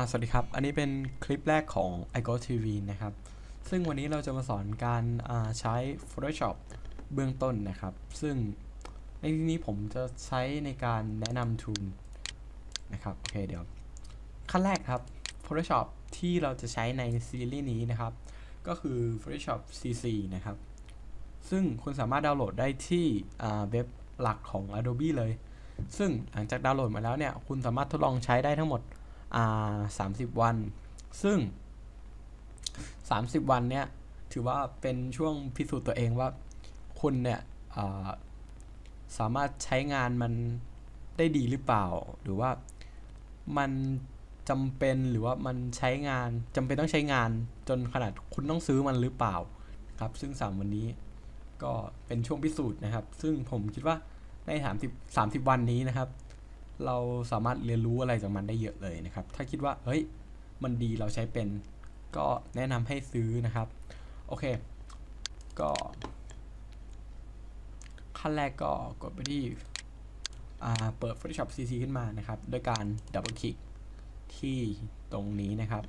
สวัสดีครับ อันนี้เป็นคลิปแรกของ iGo TV นะครับ ซึ่งวันนี้เราจะมาสอนการใช้ Photoshop เบื้องต้นนะครับ ซึ่งในที่นี้ผมจะใช้ในการแนะนำ tool นะครับ โอเค เดี๋ยวขั้นแรกครับ Photoshop ที่เราจะใช้ในซีรีส์นี้นะครับ ก็คือ Photoshop CC นะครับ ซึ่งคุณสามารถดาวน์โหลดได้ที่เว็บหลักของ Adobe เลย ซึ่งหลังจากดาวน์โหลดมาแล้วเนี่ย คุณสามารถทดลองใช้ได้ทั้งหมด30 วัน ซึ่ง 30 วันเนี่ยถือว่าเป็นช่วงพิสูจน์ตัวเองว่าคุณเนี่ยสามารถใช้งานมันได้ดีหรือเปล่า หรือว่ามันจำเป็นหรือว่ามันใช้งานจำเป็นต้องใช้งานจนขนาดคุณต้องซื้อมันหรือเปล่าครับ ซึ่ง3วันนี้ก็เป็นช่วงพิสูจน์นะครับ ซึ่งผมคิดว่าใน30 วันนี้นะครับ เราสามารถเรียนรู้อะไรจากมันได้เยอะเลยนะครับ ถ้าคิดว่าเฮ้ยมันดีเราใช้เป็นก็แนะนำให้ซื้อนะครับโอเคก็ขั้นแรกก็กดไปที่เปิด Photoshop CC ขึ้นมานะครับด้วยการดับเบิลคลิกที่ตรงนี้นะครับ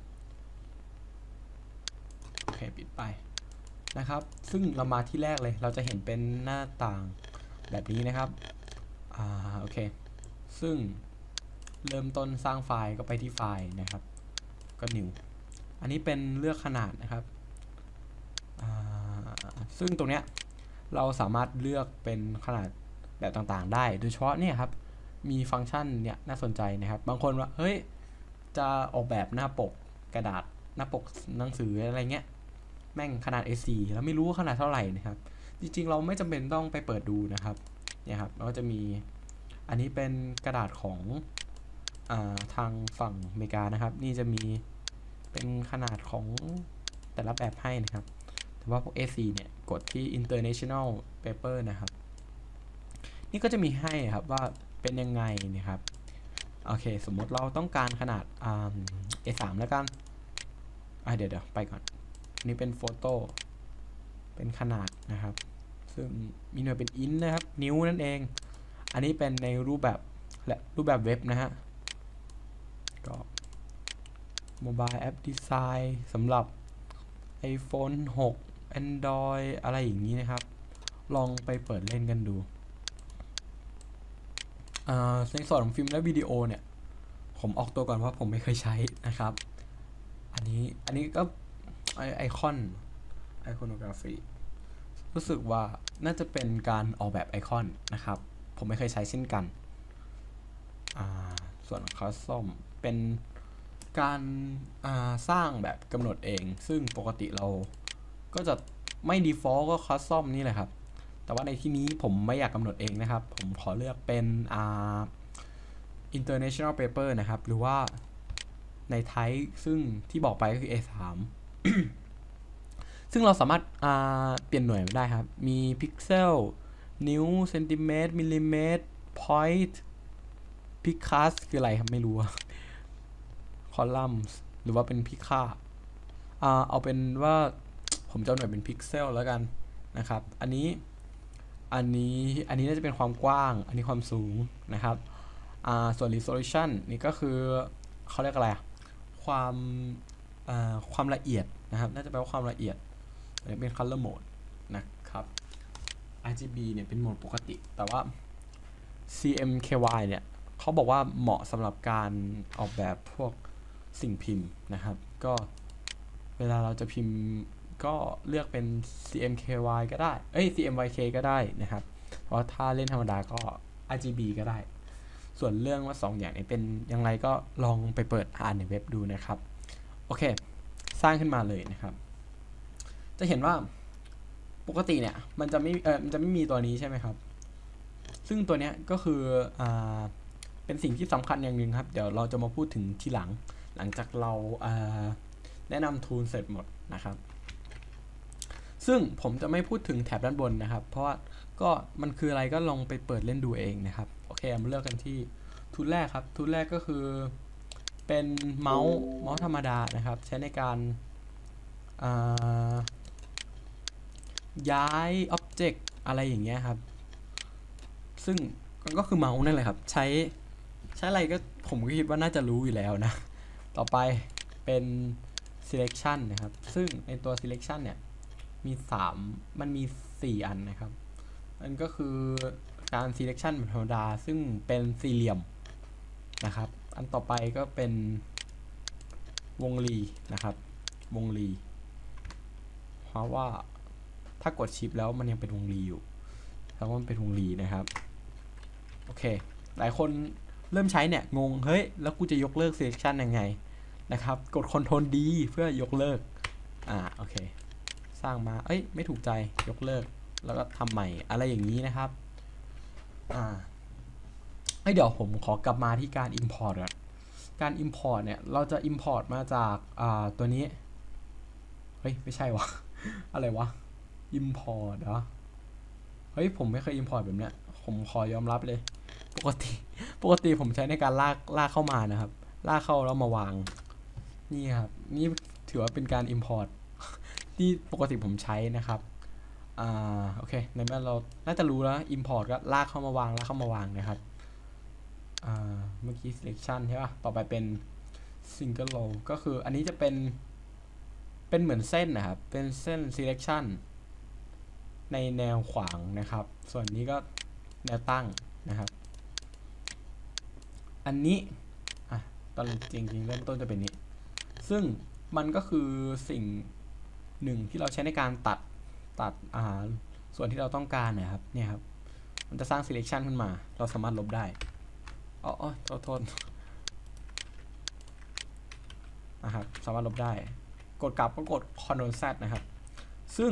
โอเคปิดไปนะครับซึ่งเรามาที่แรกเลยเราจะเห็นเป็นหน้าต่างแบบนี้นะครับโอเคซึ่งเริ่มต้นสร้างไฟล์ก็ไปที่ไฟล์นะครับก็ new อันนี้เป็นเลือกขนาดนะครับซึ่งตรงเนี้ยเราสามารถเลือกเป็นขนาดแบบต่างๆได้โดยเฉพาะเนี่ยครับมีฟังก์ชันเนี่ยน่าสนใจนะครับบางคนว่าเฮ้ยจะออกแบบหน้าปกกระดาษหน้าปกหนังสืออะไรเงี้ยแม่งขนาด A4 แล้วไม่รู้ว่าขนาดเท่าไหร่นะครับจริงๆเราไม่จำเป็นต้องไปเปิดดูนะครับเนี่ยครับเราก็จะมีอันนี้เป็นกระดาษของทางฝั่งอเมริกานะครับนี่จะมีเป็นขนาดของแต่ละแบบให้นะครับแต่ว่าพวก A4 เนี่ยกดที่ International Paper นะครับนี่ก็จะมีให้ครับว่าเป็นยังไงนะครับโอเคสมมติเราต้องการขนาดA3 แล้วกันเดี๋ยวไปก่อนนี่เป็นโฟโต้เป็นขนาดนะครับซึ่งมีหน่วยเป็นอินนะครับนิ้วนั่นเองอันนี้เป็นในรูปแบบเว็บนะฮะก็ Mobile App Design สำหรับ iPhone 6 Android อะไรอย่างนี้นะครับลองไปเปิดเล่นกันดูในส่วนของฟิล์มและวิดีโอเนี่ยผมออกตัวก่อนว่าผมไม่เคยใช้นะครับอันนี้ก็ไอคอนไอคอนกราฟีรู้สึกว่าน่าจะเป็นการออกแบบไอคอนนะครับผมไม่เคยใช้เช่นกันส่วนคัสตอมเป็นการสร้างแบบกำหนดเองซึ่งปกติเราก็จะไม่ default ก็คัสตอมนี่แหละครับแต่ว่าในที่นี้ผมไม่อยากกำหนดเองนะครับผมขอเลือกเป็นinternational paper นะครับหรือว่าในไทป์ซึ่งที่บอกไปก็คือ A3 ซึ่งเราสามารถเปลี่ยนหน่วยได้ครับมีพิกเซลนิ้วเซนติเมตรมิลลิเมตรพอยต์พิคัสคืออะไรครับไม่รู้คอลัมน์หรือว่าเป็นพิค่าเอาเป็นว่าผมจะหน่วยเป็นพิกเซลแล้วกันนะครับอันนี้น่าจะเป็นความกว้างอันนี้ความสูงนะครับส่วน resolution นี่ก็คือเขาเรียกอะไรความความละเอียดนะครับน่าจะแปลว่าความละเอียดอันนี้เป็น color mode นะครับ RGB เนี่ยเป็นโหมดปกติแต่ว่า CMKY เนี่ยเขาบอกว่าเหมาะสำหรับการออกแบบพวกสิ่งพิมพ์นะครับก็เวลาเราจะพิมพ์ก็เลือกเป็น CMKY ก็ได้CMYK ก็ได้นะครับเพราะถ้าเล่นธรรมดาก็ RGB ก็ได้ส่วนเรื่องว่า2อย่างนี้เป็นยังไงก็ลองไปเปิดอ่านในเว็บดูนะครับโอเคสร้างขึ้นมาเลยนะครับจะเห็นว่าปกติเนี่ยมันจะไม่มีตัวนี้ใช่ไหมครับซึ่งตัวเนี้ยก็คือเป็นสิ่งที่สำคัญอย่างหนึ่งครับเดี๋ยวเราจะมาพูดถึงทีหลังจากเราแนะนำ tool เสร็จหมดนะครับซึ่งผมจะไม่พูดถึงแถบด้านบนนะครับเพราะว่าก็มันคืออะไรก็ลองไปเปิดเล่นดูเองนะครับโอเคมาเลือกกันที่ทูลแรกครับทูลแรกก็คือเป็นเมาส์ธรรมดานะครับใช้ในการย้ายอ็อบเจกต์อะไรอย่างเงี้ยครับซึ่งก็คือเมาส์นั่นแหละครับใช้อะไรก็ผมก็คิดว่าน่าจะรู้อยู่แล้วนะ ต่อไปเป็น selection นะครับซึ่งในตัว selection เนี่ยมีมันมี4อันนะครับมันก็คือการ selection แบบธรรมดาซึ่งเป็นสี่เหลี่ยมนะครับอันต่อไปก็เป็นวงรีนะครับวงรีเพราะว่าถ้ากดชิปแล้วมันยังเป็นวงรีอยู่แล้วมันเป็นวงรีนะครับโอเคหลายคนเริ่มใช้เนี่ยงงเฮ้ยแล้วกูจะยกเลิก selection ยังไงนะครับกด Ctrl D เพื่อยกเลิกโอเคสร้างมาไม่ถูกใจยกเลิกแล้วก็ทำใหม่อะไรอย่างนี้นะครับเดี๋ยวผมขอกลับมาที่การ import ก่อนการ import เนี่ยเราจะ import มาจากตัวนี้ไม่ใช่วะ อะไรวะ import เหรอผมไม่เคย import แบบเนี้ยผมขอยอมรับเลยปกติผมใช้ในการลากเข้ามานะครับลากเข้าแล้วมาวางนี่ครับนี่ถือว่าเป็นการ import ที่ปกติผมใช้นะครับโอเคในเมื่อเราน่าจะรู้แล้ว import ก็ลากเข้ามาวางนะครับเมื่อกี้ selection ใช่ป่ะต่อไปเป็น single row ก็คืออันนี้จะเป็นเหมือนเส้นนะครับเป็นเส้น selection ในแนวขวางนะครับส่วนนี้ก็แนวตั้งนะครับอันนี้ตอนจริงเริ่มต้นจะเป็นนี้ซึ่งมันก็คือสิ่งหนึ่งที่เราใช้ในการตัดส่วนที่เราต้องการนะครับเนี่ยครับมันจะสร้าง selection ขึ้นมาเราสามารถลบได้โทษนะครับสามารถลบได้กดกลับก็กด Ctrl Z นะครับซึ่ง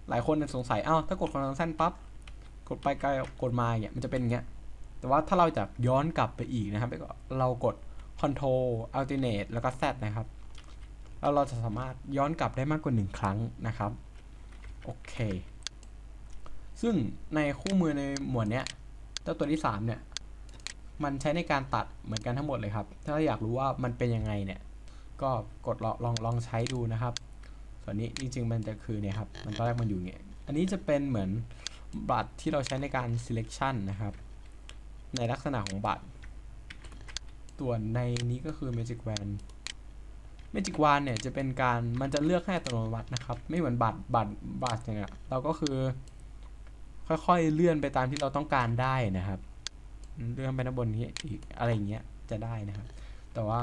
หลายคนสงสัยถ้ากด Ctrl Z ปั๊บกดไปกดมาเนี่ยมันจะเป็นอย่างเงี้ยแต่ว่าถ้าเราจะย้อนกลับไปอีกนะครับเรากด Ctrl Alternate แล้วก็ Z นะครับแล้วเราจะสามารถย้อนกลับได้มากกว่า1ครั้งนะครับโอเคซึ่งในคู่มือในหมวดเนี้ยเจ้าตัวที่3เนี่ยมันใช้ในการตัดเหมือนกันทั้งหมดเลยครับถ้าอยากรู้ว่ามันเป็นยังไงเนี่ยก็กดลองใช้ดูนะครับส่วนนี้จริงๆมันจะคือเนี่ยครับมันตอนแรกมันอยู่เนี่ยอันนี้จะเป็นเหมือนบัตรที่เราใช้ในการ selection นะครับในลักษณะของบัตรส่วนในนี้ก็คือ Magic Wand Magic Wand เนี่ยจะเป็นการมันจะเลือกให้อัตโนมัตินะครับไม่เหมือนบัตรอย่างเงี้ยเราก็คือค่อยๆเลื่อนไปตามที่เราต้องการได้นะครับเลื่อนไปด้านบนนี้อีกอะไรอย่างเงี้ยจะได้นะครับแต่ว่า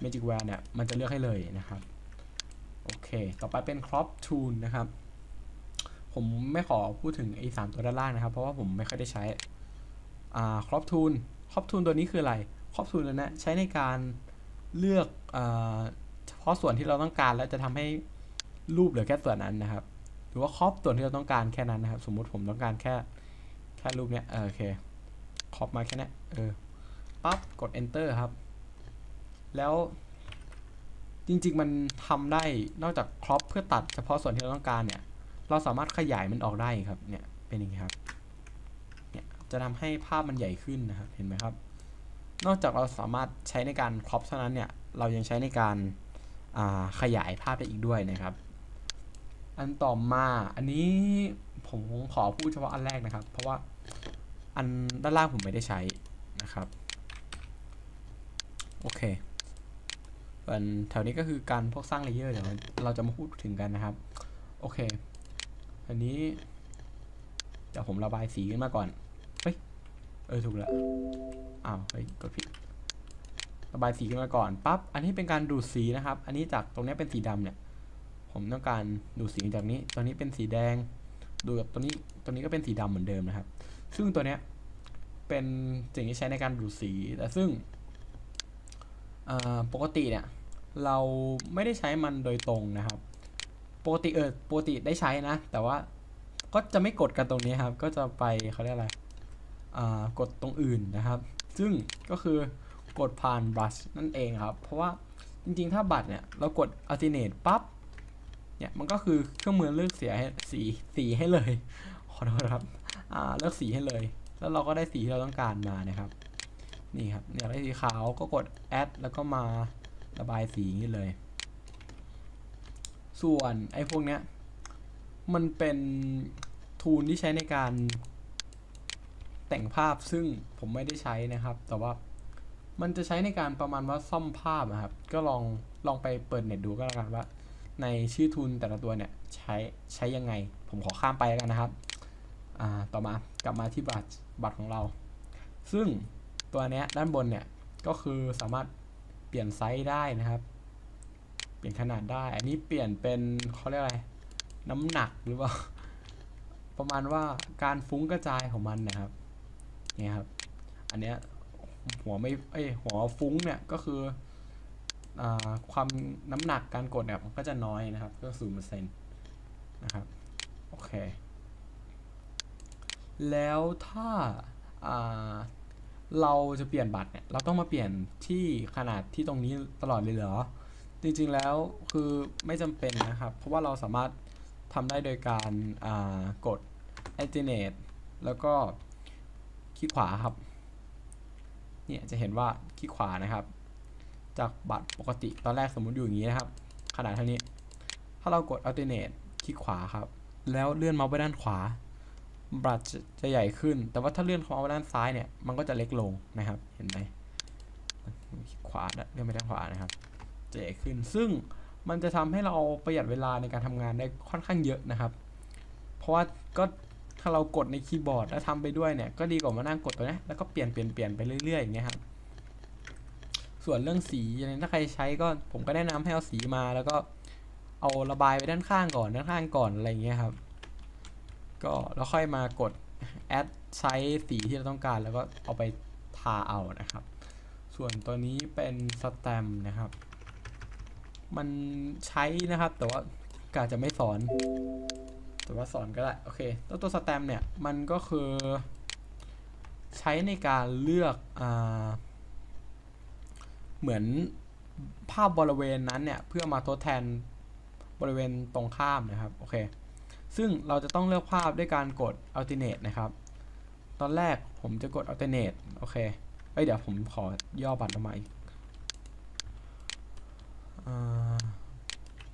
Magic Wand เนี่ยมันจะเลือกให้เลยนะครับโอเคต่อไปเป็น Crop Tool นะครับผมไม่ขอพูดถึงไอ้3ตัวด้านล่างนะครับเพราะว่าผมไม่ค่อยได้ใช้Crop Toolตัวนี้คืออะไร Crop Tool ตัวนี้ใช้ในการเลือกเฉพาะส่วนที่เราต้องการแล้วจะทำให้รูปเหลือแค่ส่วนนั้นนะครับหรือว่า crop ส่วนที่เราต้องการแค่นั้นนะครับสมมุติผมต้องการแค่รูปเนี้ยโอเค crop มาแค่นี้ปั๊บกด enter ครับแล้วจริงๆมันทำได้นอกจาก crop เพื่อตัดเฉพาะส่วนที่เราต้องการเนี่ยเราสามารถขยายมันออกได้ครับเนี่ยเป็นอย่างนี้ครับเนี่ยจะทำให้ภาพมันใหญ่ขึ้นนะครับเห็นไหมครับนอกจากเราสามารถใช้ในการ crop เท่านั้นเนี่ยเรายังใช้ในการขยายภาพได้อีกด้วยนะครับอันต่อมาอันนี้ผมขอพูดเฉพาะอันแรกนะครับเพราะว่าอันด้านล่างผมไม่ได้ใช้นะครับโอเคส่วนแถวนี้ก็คือการพวกสร้างเลเยอร์เดี๋ยวเราจะมาพูดถึงกันนะครับโอเคอันนี้เดี๋ยวผมระบายสีขึ้นมาก่อนถูกแล้วกดผิดระบายสีขึ้นมาก่อนปั๊บอันนี้เป็นการดูดสีนะครับอันนี้จากตรงนี้เป็นสีดำเนี่ยผมต้องการดูดสีจากนี้ตัวนี้เป็นสีแดงดูกับตัวนี้ก็เป็นสีดำเหมือนเดิมนะครับซึ่งตัวเนี้ยเป็นสิ่งที่ใช้ในการดูดสีแต่ซึ่งปกติเนี่ยเราไม่ได้ใช้มันโดยตรงนะครับปกติได้ใช้นะแต่ว่าก็จะไม่กดกันตรงนี้ครับก็จะไปเขาเรียกอะไรกดตรงอื่นนะครับซึ่งก็คือกดผ่านบลัชนั่นเองครับเพราะว่าจริงๆถ้าบัตรเนี่ยเรากด alternate ปั๊บเนี่ยมันก็คือเครื่องมือเลือกสีให้เลยขอโทษครับเลือกสีให้เลยแล้วเราก็ได้สีที่เราต้องการมานะครับนี่ครับอยากได้สีขาวก็กด add แล้วก็มาระบายสีอย่างนี้เลยส่วนไอ้พวกเนี้ยมันเป็นทูลที่ใช้ในการแต่งภาพซึ่งผมไม่ได้ใช้นะครับแต่ว่า มันจะใช้ในการประมาณว่าซ่อมภาพนะครับก็ลองไปเปิดเน็ตดูก็แล้วกันว่าในชื่อทูลแต่ละตัวเนี่ยใช้ยังไงผมขอข้ามไปแล้วกันนะครับต่อมากลับมาที่บัตรของเราซึ่งตัวเนี้ยด้านบนเนี่ยก็คือสามารถเปลี่ยนไซส์ได้นะครับเปลี่ยนขนาดได้อันนี้เปลี่ยนเป็นเขาเรียกอะไรน้ำหนักหรือเปล่า ประมาณว่าการฟุ้งกระจายของมันนะครับเนี่ยครับอันเนี้ยหัวฟุ้งเนี่ยก็คือความน้ำหนักการกดเนี่ยมันก็จะน้อยนะครับก็0%นะครับโอเคแล้วถ้าเราจะเปลี่ยนบัตรเนี่ยเราต้องมาเปลี่ยนที่ขนาดที่ตรงนี้ตลอดเลยเหรอจริงๆแล้วคือไม่จำเป็นนะครับเพราะว่าเราสามารถทำได้โดยการกด alternate แล้วก็คลิกขวาครับเนี่ยจะเห็นว่าคลิกขวานะครับจากบัตรปกติตอนแรกสมมุติอยู่อย่างนี้นะครับขนาดเท่านี้ถ้าเรากด alternate คลิกขวาครับแล้วเลื่อนเมาส์ไปด้านขวาบัตรจะใหญ่ขึ้นแต่ว่าถ้าเลื่อนเมาส์ไปด้านซ้ายเนี่ยมันก็จะเล็กลงนะครับเห็นไหมคลิกขวาเลื่อนไปด้านขวานะครับจะใหญ่ขึ้นซึ่งมันจะทำให้เราประหยัดเวลาในการทำงานได้ค่อนข้างเยอะนะครับเพราะว่าก็ถ้าเรากดในคีย์บอร์ดแล้วทำไปด้วยเนี่ยก็ดีกว่ามานั่งกดตัวนี้แล้วก็เปลี่ยนไปเรื่อยๆอย่างเงี้ยครับส่วนเรื่องสีอย่างนี้ถ้าใครใช้ก็ผมก็แนะนำให้เอาสีมาแล้วก็เอาระบายไปด้านข้างก่อนอะไรเงี้ยครับก็แล้วค่อยมากดแอดใช้สีที่เราต้องการแล้วก็เอาไปทาเอานะครับส่วนตัวนี้เป็นสแตมป์นะครับมันใช้นะครับแต่ว่ากาจะไม่สอนแต่ว่าสอนก็ได้โอเคตัวสแตมป์เนี่ยมันก็คือใช้ในการเลือกเหมือนภาพบริเวณนั้นเนี่ยเพื่อมาทดแทนบริเวณตรงข้ามนะครับโอเคซึ่งเราจะต้องเลือกภาพด้วยการกด alternate นะครับตอนแรกผมจะกด alternate โอเคเดี๋ยวผมขอย่อบัตรลงมาอีก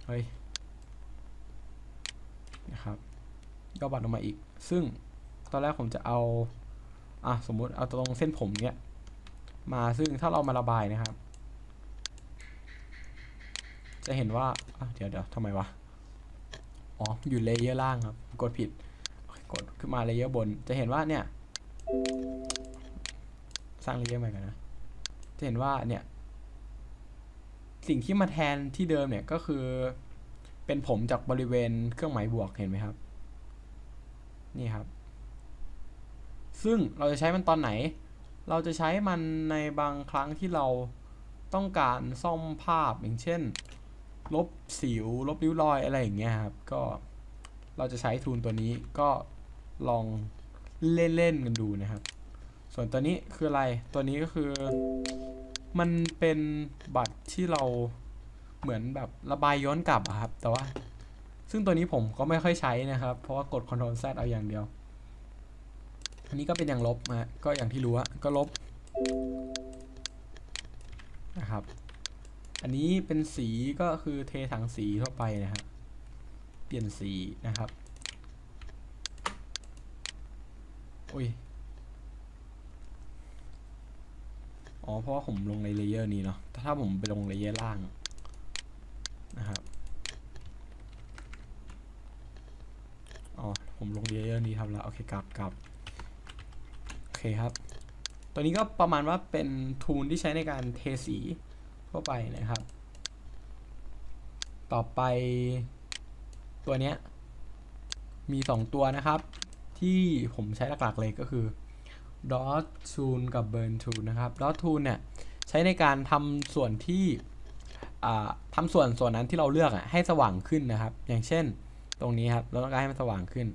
เฮ้ยนะครับย่อบัตรลงมาอีกซึ่งตอนแรกผมจะเอาสมมุติเอาตรงเส้นผมเนี้ยมาซึ่งถ้าเรามาระบายนะครับจะเห็นว่าเดี๋ยวทำไมวะอยู่เลเยอร์ล่างครับกดผิดกดขึ้นมาเลเยอร์บนจะเห็นว่าเนี่ยสร้างเลเยอร์ใหม่กันนะจะเห็นว่าเนี่ยสิ่งที่มาแทนที่เดิมเนี่ยก็คือเป็นผมจากบริเวณเครื่องหมายบวกเห็นไหมครับนี่ครับซึ่งเราจะใช้มันตอนไหนเราจะใช้มันในบางครั้งที่เราต้องการซ่อมภาพอย่างเช่นลบสิวลบริ้วรอยอะไรอย่างเงี้ยครับก็เราจะใช้ทูลตัวนี้ก็ลองเล่นกันดูนะครับส่วนตัวนี้คืออะไรตัวนี้ก็คือมันเป็นบัตรที่เราเหมือนแบบระบายย้อนกลับครับแต่ว่าซึ่งตัวนี้ผมก็ไม่ค่อยใช้นะครับเพราะว่ากด Ctrl Z เอาอย่างเดียวอันนี้ก็เป็นอย่างลบนะก็อย่างที่รู้ก็ลบนะครับอันนี้เป็นสีก็คือเทถังสีทั่วไปนะครับเปลี่ยนสีนะครับอุ้ยเพราะว่าผมลงในเลเยอร์นี้เนาะถ้าผมไปลงเลเยอร์ล่างนะครับผมลงเลเยอร์นี้ทำแล้วโอเคกลับโอเคครับตัวนี้ก็ประมาณว่าเป็นทูลที่ใช้ในการเทสีทั่วไปนะครับต่อไปตัวเนี้ยมี2ตัวนะครับที่ผมใช้หลักๆเลยก็คือ Dot Tool กับ Burn Tool นะครับ Dot Tool เนี่ยใช้ในการทำส่วนที่ทำส่วนนั้นที่เราเลือกให้สว่างขึ้นนะครับอย่างเช่นตรงนี้ครับเราต้องการให้มันสว่างขึ้น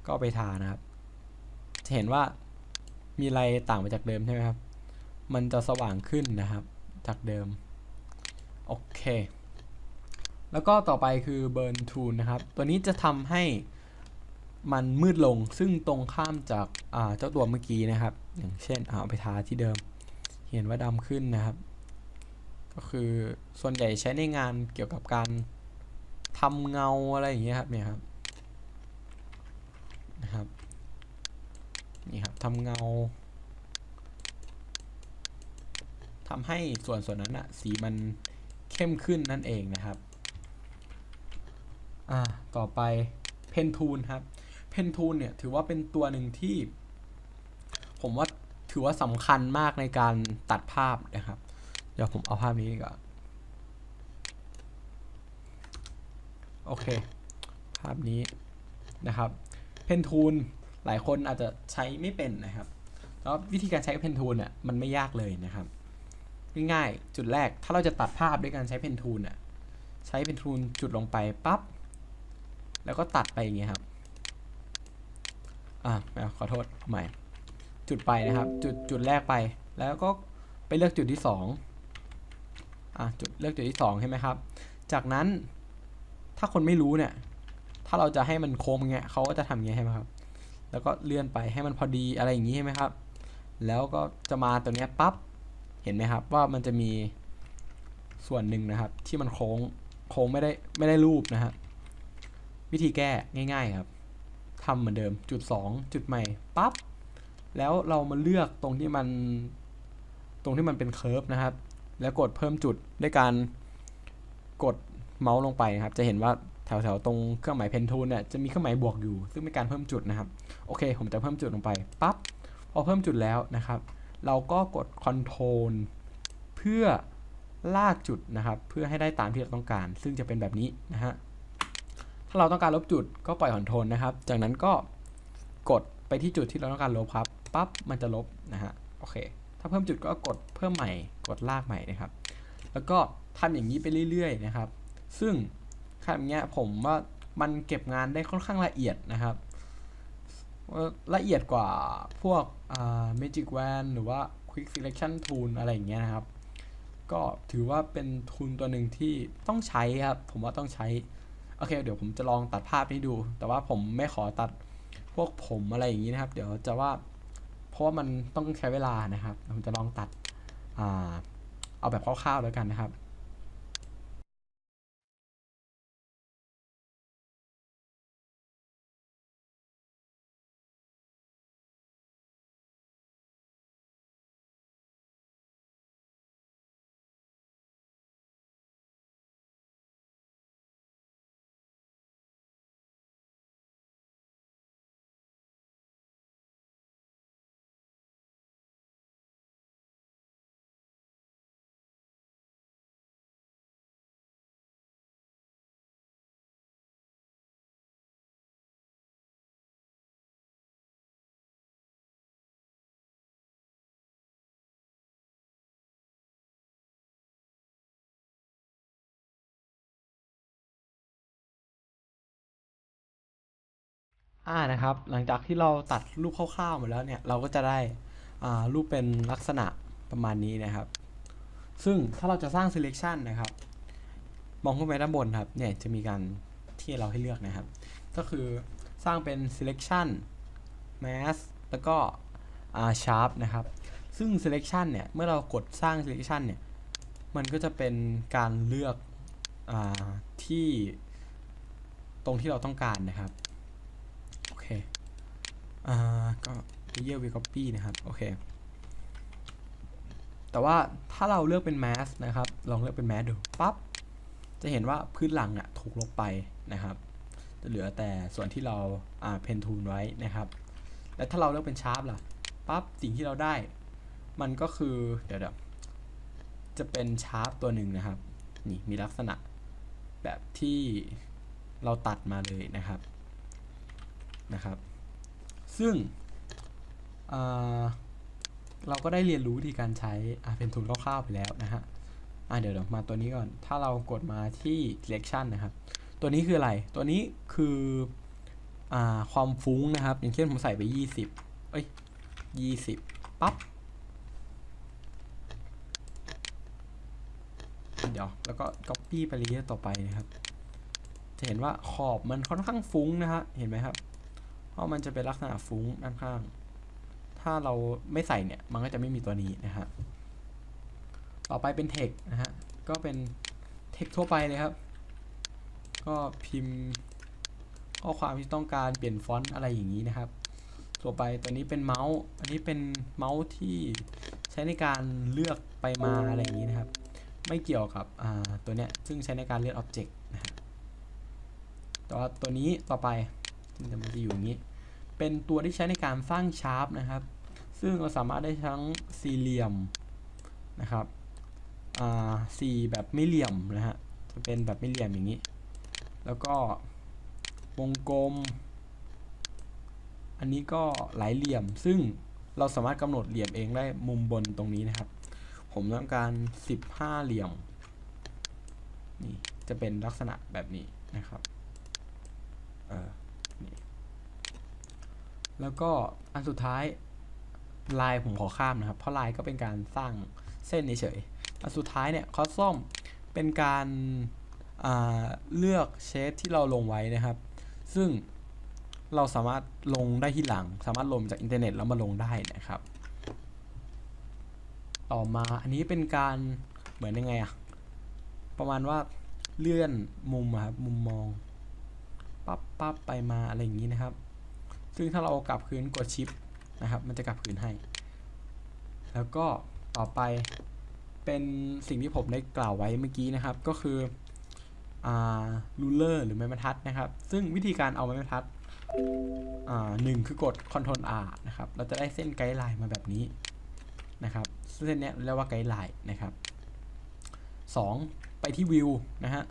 ก็ไปทานะครับจะเห็นว่ามีอะไรต่างไปจากเดิมใช่ไหมครับมันจะสว่างขึ้นนะครับจากเดิมโอเคแล้วก็ต่อไปคือ Burn Tool นะครับตัวนี้จะทำให้มันมืดลงซึ่งตรงข้ามจากเจ้าตัวเมื่อกี้นะครับอย่างเช่นเอาไปทาที่เดิมเห็นว่าดำขึ้นนะครับก็คือส่วนใหญ่ใช้ในงานเกี่ยวกับการทำเงาอะไรอย่างเงี้ยครับเนี่ยครับนะครับนี่ครับทำเงา ทำให้ส่วนนั้นอะสีมันเข้มขึ้นนั่นเองนะครับต่อไปเพนทูลครับเพนทูลเนี่ยถือว่าเป็นตัวหนึ่งที่ผมว่าถือว่าสำคัญมากในการตัดภาพนะครับเดี๋ยวผมเอาภาพนี้ก่อนโอเคภาพนี้นะครับเพนทูลหลายคนอาจจะใช้ไม่เป็นนะครับแล้ววิธีการใช้เพนทูลเนี่ยมันไม่ยากเลยนะครับง่ายๆจุดแรกถ้าเราจะตัดภาพด้วยการใช้เพนทูลใช้เพนทูลจุดลงไปปั๊บแล้วก็ตัดไปอย่างเงี้ยครับขอโทษใหม่จุดไปนะครับจุดแรกไปแล้วก็ไปเลือกจุดที่2เลือกจุดที่2ใช่ไหมครับจากนั้นถ้าคนไม่รู้เนี่ยถ้าเราจะให้มันโค้งเงี้ยเขาก็จะทำอย่างเงี้ยใช่ไหมครับแล้วก็เลื่อนไปให้มันพอดีอะไรอย่างงี้ใช่ไหมครับแล้วก็จะมาตัวเนี้ยปั๊บเห็นไหมครับว่ามันจะมีส่วนหนึ่งนะครับที่มันโค้งไม่ได้รูปนะฮะวิธีแก้ง่ายๆครับทำเหมือนเดิมจุด2จุดใหม่ปั๊บแล้วเรามาเลือกตรงที่มันเป็นเคิร์ฟนะครับแล้วกดเพิ่มจุดด้วยการกดเมาส์ลงไปนะครับจะเห็นว่าแถวๆตรงเครื่องหมายเพนทูลเนี่ยจะมีเครื่องหมายบวกอยู่ซึ่งเป็นการเพิ่มจุดนะครับโอเคผมจะเพิ่มจุดลงไปปั๊บพอเพิ่มจุดแล้วนะครับเราก็กด Ctrl เพื่อลากจุดนะครับเพื่อให้ได้ตามที่เราต้องการซึ่งจะเป็นแบบนี้นะฮะถ้าเราต้องการลบจุดก็ปล่อย Ctrl นะครับจากนั้นก็กดไปที่จุดที่เราต้องการลบครับปั๊บมันจะลบนะฮะโอเคถ้าเพิ่มจุดก็กดเพิ่มใหม่กดลากใหม่นะครับแล้วก็ทำอย่างนี้ไปเรื่อยๆนะครับซึ่งขั้นอย่างเงี้ยผมว่ามันเก็บงานได้ค่อนข้างละเอียดนะครับละเอียดกว่าพวกMagic Wand หรือว่า Quick Selection Tool อะไรอย่างเงี้ยนะครับก็ถือว่าเป็นทุนตัวหนึ่งที่ต้องใช้ครับผมว่าต้องใช้โอเคเดี๋ยวผมจะลองตัดภาพให้ดูแต่ว่าผมไม่ขอตัดพวกผมอะไรอย่างนี้นะครับเดี๋ยวจะว่าเพราะว่ามันต้องใช้เวลานะครับผมจะลองตัดเอาแบบคร่าวๆแล้วกันนะครับนะครับหลังจากที่เราตัดรูปคร่าวๆหมดแล้วเนี่ยเราก็จะได้รูปเป็นลักษณะประมาณนี้นะครับซึ่งถ้าเราจะสร้าง selection นะครับมองขึ้นไปด้านบนครับเนี่ยจะมีการที่เราให้เลือกนะครับก็คือสร้างเป็น selection mask แล้วก็sharp นะครับซึ่ง selection เนี่ยเมื่อเรากดสร้าง selection เนี่ยมันก็จะเป็นการเลือกที่ตรงที่เราต้องการนะครับโอเคก็ layer we copy นะครับโอเคแต่ว่าถ้าเราเลือกเป็น mask นะครับลองเลือกเป็น mask ดูปั๊บจะเห็นว่าพื้นหลังถูกลบไปนะครับจะเหลือแต่ส่วนที่เราเพนทูลไว้นะครับและถ้าเราเลือกเป็นชาร์ปล่ะปั๊บสิ่งที่เราได้มันก็คือเดี๋ยวจะเป็นชาร์ปตัวหนึ่งนะครับนี่มีลักษณะแบบที่เราตัดมาเลยนะครับซึ่งเราก็ได้เรียนรู้วิธีการใช้เพนทูลคร่าวๆไปแล้วนะฮะเดี๋ยวมาตัวนี้ก่อนถ้าเรากดมาที่ selection นะครับตัวนี้คืออะไรตัวนี้คือความฟุ้งนะครับอย่างเช่นผมใส่ไป20ปั๊บเดี๋ยวแล้วก็ copy ไปเรื่อยๆต่อไปนะครับจะเห็นว่าขอบมันค่อนข้างฟุ้งนะฮะเห็นไหมครับเพราะมันจะเป็นลักษณะฟุ้งด้านข้างถ้าเราไม่ใส่เนี่ยมันก็จะไม่มีตัวนี้นะฮะต่อไปเป็น text นะฮะก็เป็น text ทั่วไปเลยครับก็พิมพ์ข้อความที่ต้องการเปลี่ยนฟอนต์อะไรอย่างนี้นะครับต่อไปตัวนี้เป็นเมาส์อันนี้เป็นเมาส์ที่ ใช้ในการเลือกไปมาอะไรอย่างนี้นะครับไม่เกี่ยวกับตัวเนี้ยซึ่งใช้ในการเลือก Object นะฮะแต่ว่าตัวนี้ต่อไปมันจะอยู่อย่างนี้เป็นตัวที่ใช้ในการสร้างชาร์ปนะครับซึ่งเราสามารถได้ทั้งสี่เหลี่ยมนะครับสี่แบบไม่เหลี่ยมนะฮะจะเป็นแบบไม่เหลี่ยมอย่างนี้แล้วก็วงกลมอันนี้ก็หลายเหลี่ยมซึ่งเราสามารถกำหนดเหลี่ยมเองได้มุมบนตรงนี้นะครับผมต้องการ15เหลี่ยมนี่จะเป็นลักษณะแบบนี้นะครับนี่แล้วก็อันสุดท้ายลายผมขอข้ามนะครับเพราะลายก็เป็นการสร้างเส้นเฉยๆอันสุดท้ายเนี่ยคอสซอมเป็นการเลือกเชฟที่เราลงไว้นะครับซึ่งเราสามารถลงได้ที่หลังสามารถลงจากอินเทอร์เน็ตแล้วมาลงได้นะครับต่อมาอันนี้เป็นการเหมือนยังไงอะประมาณว่าเลื่อนมุมครับมุมมองปั๊บไปมาอะไรอย่างนี้นะครับซึ่งถ้าเรากลับคืนกดชิปนะครับมันจะกลับคืนให้แล้วก็ต่อไปเป็นสิ่งที่ผมได้กล่าวไว้เมื่อกี้นะครับก็คือรูเลอร์หรือไม้บรรทัดนะครับซึ่งวิธีการเอาไม้บรรทัดหนึ่งคือกด Ctrl R นะครับเราจะได้เส้นไกด์ไลน์มาแบบนี้นะครับเส้นนี้เรียกว่าไกด์ไลน์นะครับ2ไปที่วิวนะฮะ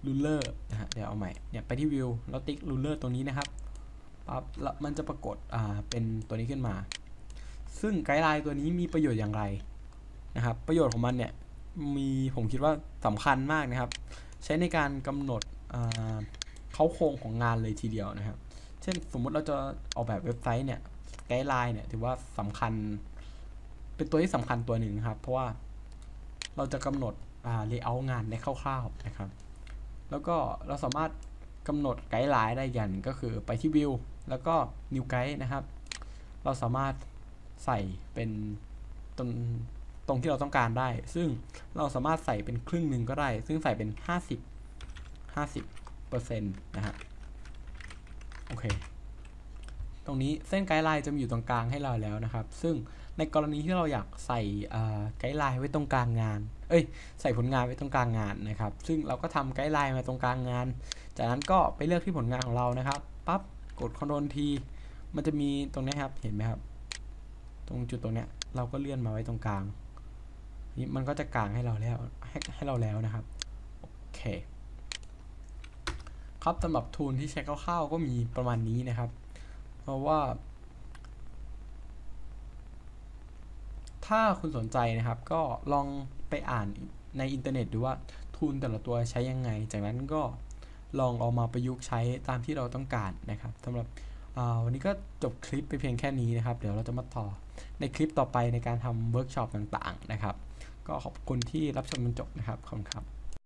รูเลอร์นะฮะเดี๋ยวเอาใหม่เนี่ยไปที่วิวแล้วติ๊กรูเลอร์ตรงนี้นะครับปั๊บแล้วมันจะปรากฏเป็นตัวนี้ขึ้นมาซึ่งไกด์ไลน์ตัวนี้มีประโยชน์อย่างไรนะครับประโยชน์ของมันเนี่ยผมคิดว่าสำคัญมากนะครับใช้ในการกำหนดเขาโครงของงานเลยทีเดียวนะครับเช่นสมมุติเราจะออกแบบเว็บไซต์เนี่ยไกด์ไลน์เนี่ยถือว่าสำคัญเป็นตัวที่สำคัญตัวหนึ่งครับเพราะว่าเราจะกำหนดlayout งานได้คร่าวๆนะครับแล้วก็เราสามารถกำหนดไกด์ไลน์ได้อย่างก็คือไปที่วิวแล้วก็ new guide นะครับเราสามารถใส่เป็นตรงที่เราต้องการได้ซึ่งเราสามารถใส่เป็นครึ่งหนึ่งก็ได้ซึ่งใส่เป็น50% นะฮะโอเคตรงนี้เส้นไกด์ไลน์จะมีอยู่ตรงกลางให้เราแล้วนะครับซึ่งในกรณีที่เราอยากใส่ไกด์ไลน์ไว้ตรงกลางงานใส่ผลงานไว้ตรงกลางงานนะครับซึ่งเราก็ทำไกด์ไลน์มาตรงกลางงานจากนั้นก็ไปเลือกที่ผลงานของเรานะครับปั๊บกด Ctrl T มันจะมีตรงนี้ครับเห็นไหมครับตรงจุดตรงเนี้ยเราก็เลื่อนมาไว้ตรงกลางนี่มันก็จะกางให้เราแล้วนะครับโอเคครับสำหรับทูลที่ใช้คร่าวๆก็มีประมาณนี้นะครับเพราะว่าถ้าคุณสนใจนะครับก็ลองไปอ่านในอินเทอร์เน็ตดูว่าทูลแต่ละตัวใช้ยังไงจากนั้นก็ลองเอามาประยุกต์ใช้ตามที่เราต้องการนะครับสำหรับวันนี้ก็จบคลิปไปเพียงแค่นี้นะครับเดี๋ยวเราจะมาต่อในคลิปต่อไปในการทำเวิร์กช็อปต่างๆนะครับก็ขอบคุณที่รับชมจนจบนะครับขอบคุณครับ